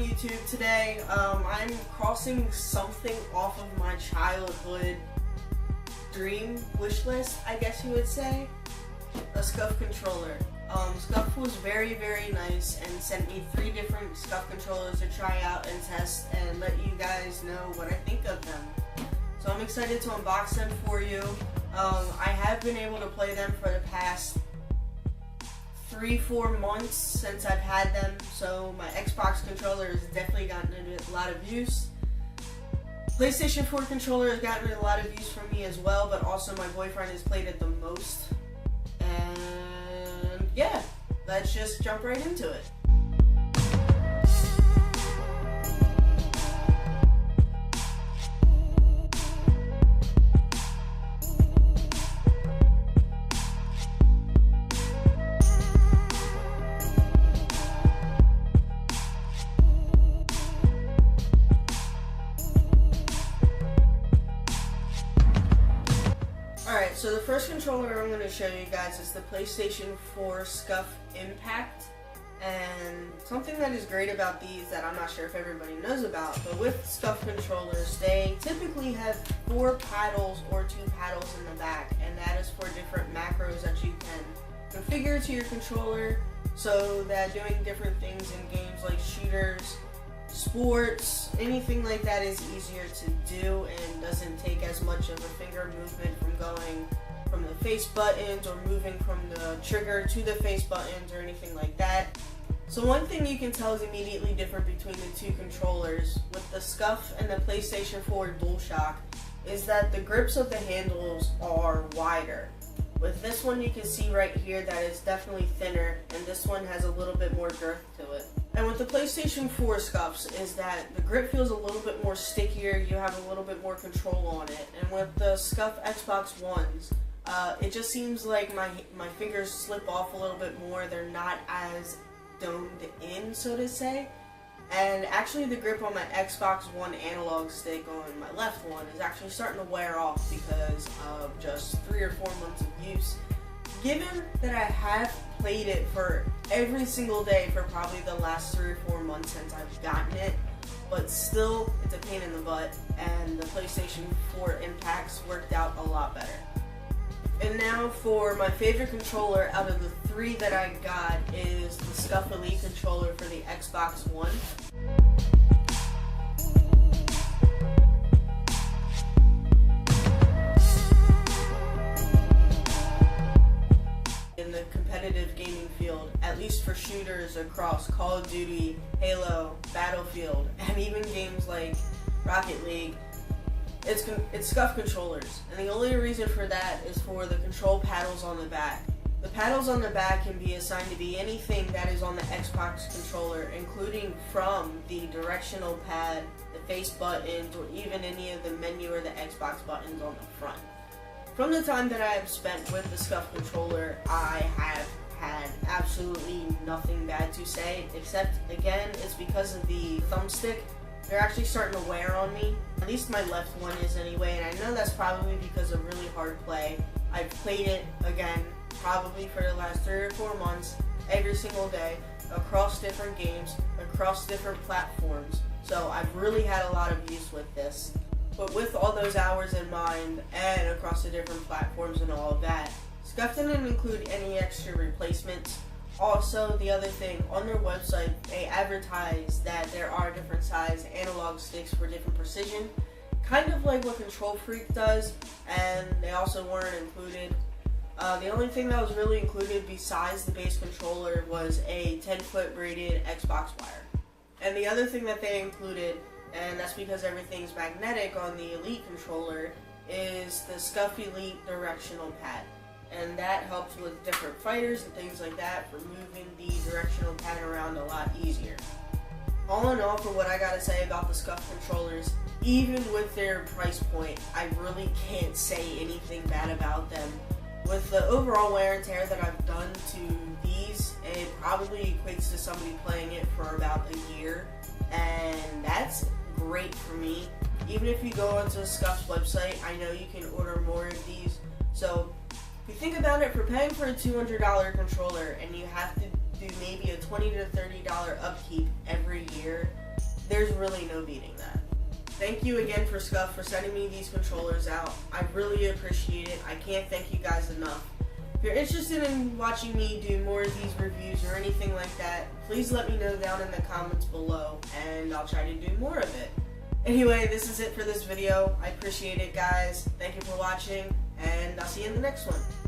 YouTube today. I'm crossing something off of my childhood dream wish list, I guess you would say. A SCUF controller. SCUF was very, very nice and sent me 3 different SCUF controllers to try out and test and let you guys know what I think of them. So I'm excited to unbox them for you. I have been able to play them for the past 3-4 months since I've had them, so my Xbox controller has definitely gotten a lot of use. PlayStation 4 controller has gotten a lot of use from me as well, but also my boyfriend has played it the most. And yeah, let's just jump right into it. Alright, so the first controller I'm going to show you guys is the PlayStation 4 SCUF Impact. And something that is great about these that I'm not sure if everybody knows about, but with SCUF controllers, they typically have 4 paddles or 2 paddles in the back, and that is for different macros that you can configure to your controller so that doing different things in games like shooters, sports, anything like that is easier to do and doesn't take as much of a finger movement from going from the face buttons or moving from the trigger to the face buttons or anything like that. So one thing you can tell is immediately different between the 2 controllers with the SCUF and the PlayStation 4 DualShock is that the grips of the handles are wider. With this one you can see right here that it's definitely thinner, and this one has a little bit more girth to it. And with the PlayStation 4 SCUFs is that the grip feels a little bit more stickier, you have a little bit more control on it. And with the SCUF Xbox Ones, it just seems like my fingers slip off a little bit more, they're not as domed in, so to say. And actually the grip on my Xbox One analog stick on my left one is actually starting to wear off because of just 3 or 4 months of use. Given that I have played it for every single day for probably the last 3 or 4 months since I've gotten it, but still it's a pain in the butt, and the PlayStation 4 Impacts worked out a lot better. And now for my favorite controller out of the 3 that I got is the SCUF Elite controller for the Xbox One. In the competitive gaming field, at least for shooters across Call of Duty, Halo, Battlefield, and even games like Rocket League, it's SCUF controllers, and the only reason for that is for the control paddles on the back. The paddles on the back can be assigned to be anything that is on the Xbox controller, including from the directional pad, the face buttons, or even any of the menu or the Xbox buttons on the front. From the time that I have spent with the SCUF controller, I have had absolutely nothing bad to say, except, again, it's because of the thumbstick. They're actually starting to wear on me. At least my left one is anyway, and I know that's probably because of really hard play. I've played it, again, probably for the last 3 or 4 months, every single day, across different games, across different platforms. So I've really had a lot of use with this. But with all those hours in mind, and across the different platforms and all of that, SCUF didn't include any extra replacements. Also, the other thing, on their website, they advertise that there are different size analog sticks for different precision, kind of like what Control Freak does, and they also weren't included. The only thing that was really included besides the base controller was a 10-foot braided Xbox wire. And the other thing that they included, and that's because everything's magnetic on the Elite controller, is the SCUF Elite directional pad. And that helps with different fighters and things like that for moving the directional pad around a lot easier. All in all, for what I gotta say about the SCUF controllers, even with their price point, I really can't say anything bad about them. With the overall wear and tear that I've done to these, it probably equates to somebody playing it for about a year, and that's great for me. Even if you go onto the SCUF's website, I know you can order more of these, so if you think about it, for paying for a $200 controller and you have to do maybe a $20 to $30 upkeep every year, there's really no beating that. Thank you again for SCUF for sending me these controllers out. I really appreciate it. I can't thank you guys enough. If you're interested in watching me do more of these reviews or anything like that, please let me know down in the comments below, and I'll try to do more of it. Anyway, this is it for this video. I appreciate it, guys. Thank you for watching, and I'll see you in the next one.